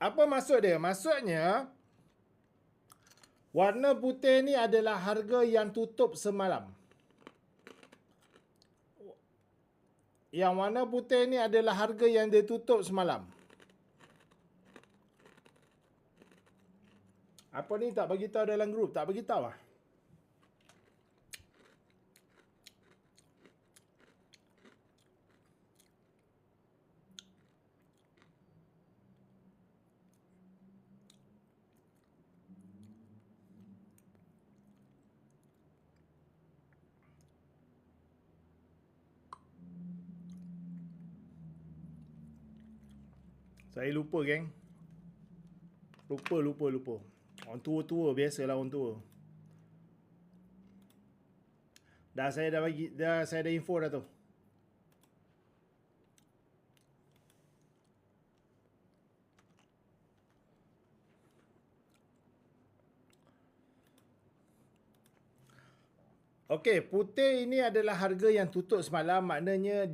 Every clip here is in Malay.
Apa maksud dia? Maksudnya, warna putih ni adalah harga yang tutup semalam. Yang warna putih ni adalah harga yang dia tutup semalam. Apa ni tak bagi tahu dalam grup? Tak bagi tahu ah. Saya lupa, geng. Lupa. Orang tua-tua, biasalah orang tua. Saya dah info dah tu. Okey, putih ini adalah harga yang tutup semalam, maknanya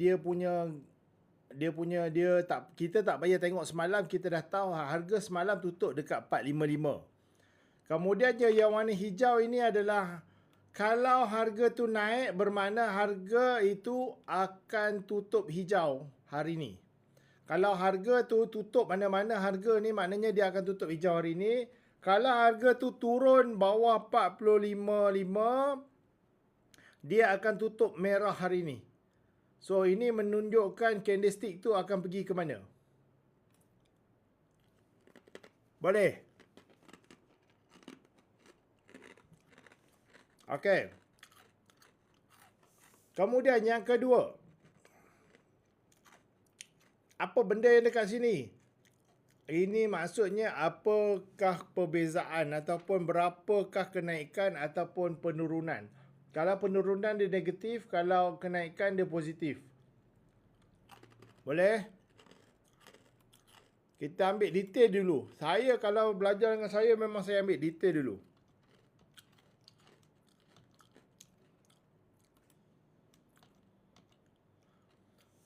kita tak payah tengok semalam, kita dah tahu harga semalam tutup dekat 455. Kemudiannya yang warna hijau ini adalah kalau harga tu naik bermakna harga itu akan tutup hijau hari ni. Kalau harga tu tutup mana-mana harga ni, maknanya dia akan tutup hijau hari ni. Kalau harga tu turun bawah 45.5, dia akan tutup merah hari ni. So, ini menunjukkan candlestick tu akan pergi ke mana. Boleh? Okey. Kemudian yang kedua. Apa benda yang dekat sini? Ini maksudnya apakah perbezaan ataupun berapakah kenaikan ataupun penurunan. Kalau penurunan dia negatif, kalau kenaikan dia positif. Boleh? Kita ambil detail dulu. Saya kalau belajar dengan saya, memang saya ambil detail dulu.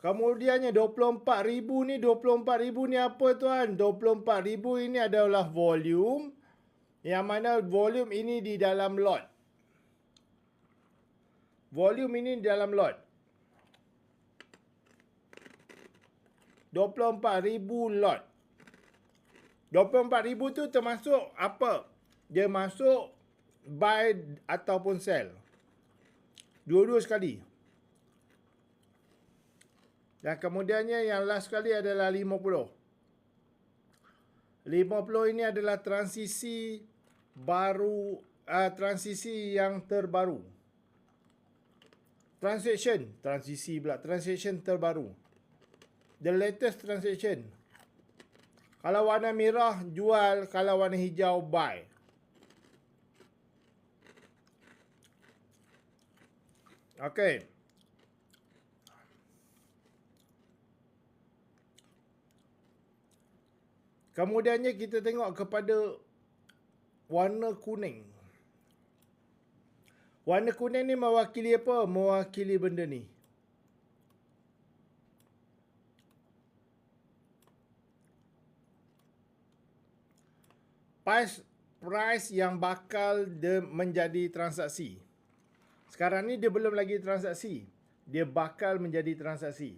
Kemudiannya 24,000 ni, 24,000 ni apa tuan? 24,000 ini adalah volume. Yang mana volume ini di dalam lot. Volume ini di dalam lot. 24,000 lot. 24,000 tu termasuk apa? Dia masuk buy ataupun sell. Dua-dua sekali. Dan kemudiannya yang last sekali adalah 50. 50 ini adalah transisi baru, transisi yang terbaru. Transaction terbaru. The latest transaction. Kalau warna merah, jual. Kalau warna hijau, buy. Okey. Kemudiannya kita tengok kepada warna kuning. Warna kuning ni mewakili apa? Mewakili benda ni. Price yang bakal menjadi transaksi. Sekarang ni dia belum lagi transaksi. Dia bakal menjadi transaksi.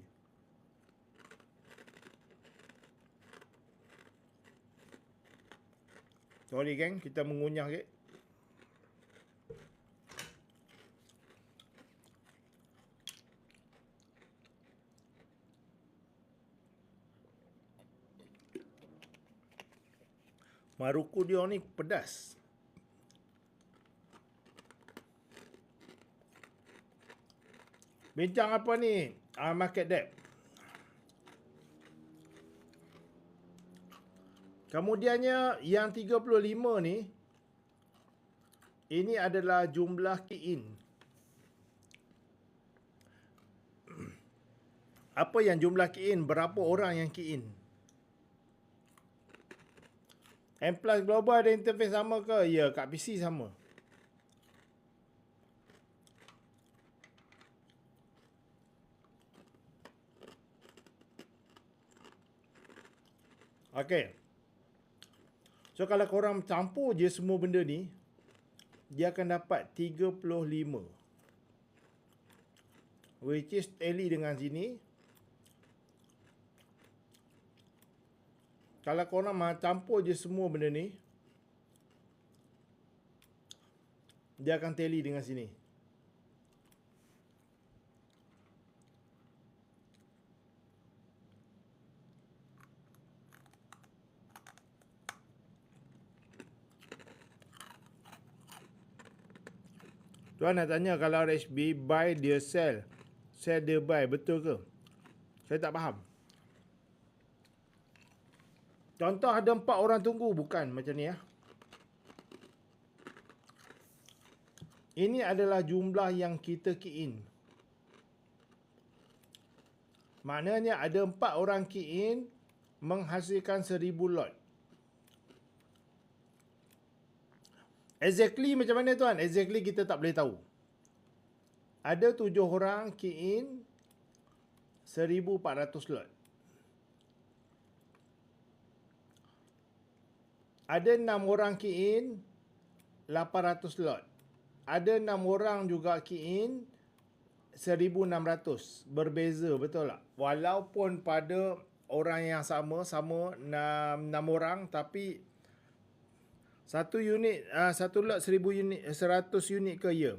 Sorry geng, kita mengunyah ke. Maruku dia ni pedas. Bincang apa ni? Market depth. Kemudiannya yang 35 ni, ini adalah jumlah key in. Apa yang jumlah key in? Berapa orang yang key in? M Plus Global ada interface sama ke? Ya, kat PC sama. Okey. So kalau korang campur je semua benda ni, dia akan dapat 35. Which is tally dengan sini. Kalau korang campur je semua benda ni, dia akan tally dengan sini. Tuan nak tanya kalau RHB buy dia sell, sell dia buy, betul ke? Saya tak faham. Contoh ada 4 orang tunggu, bukan macam ni ya. Ini adalah jumlah yang kita key in. Maknanya ada 4 orang key in menghasilkan 1000 lot. Exactly macam mana tuan? Exactly kita tak boleh tahu. Ada 7 orang key in 1400 lot. Ada 6 orang key in 800 lot. Ada 6 orang juga key in 1600. Berbeza, betul tak? Walaupun pada orang yang sama 6 orang, tapi satu lot 1000 unit, 100 unit ke ya?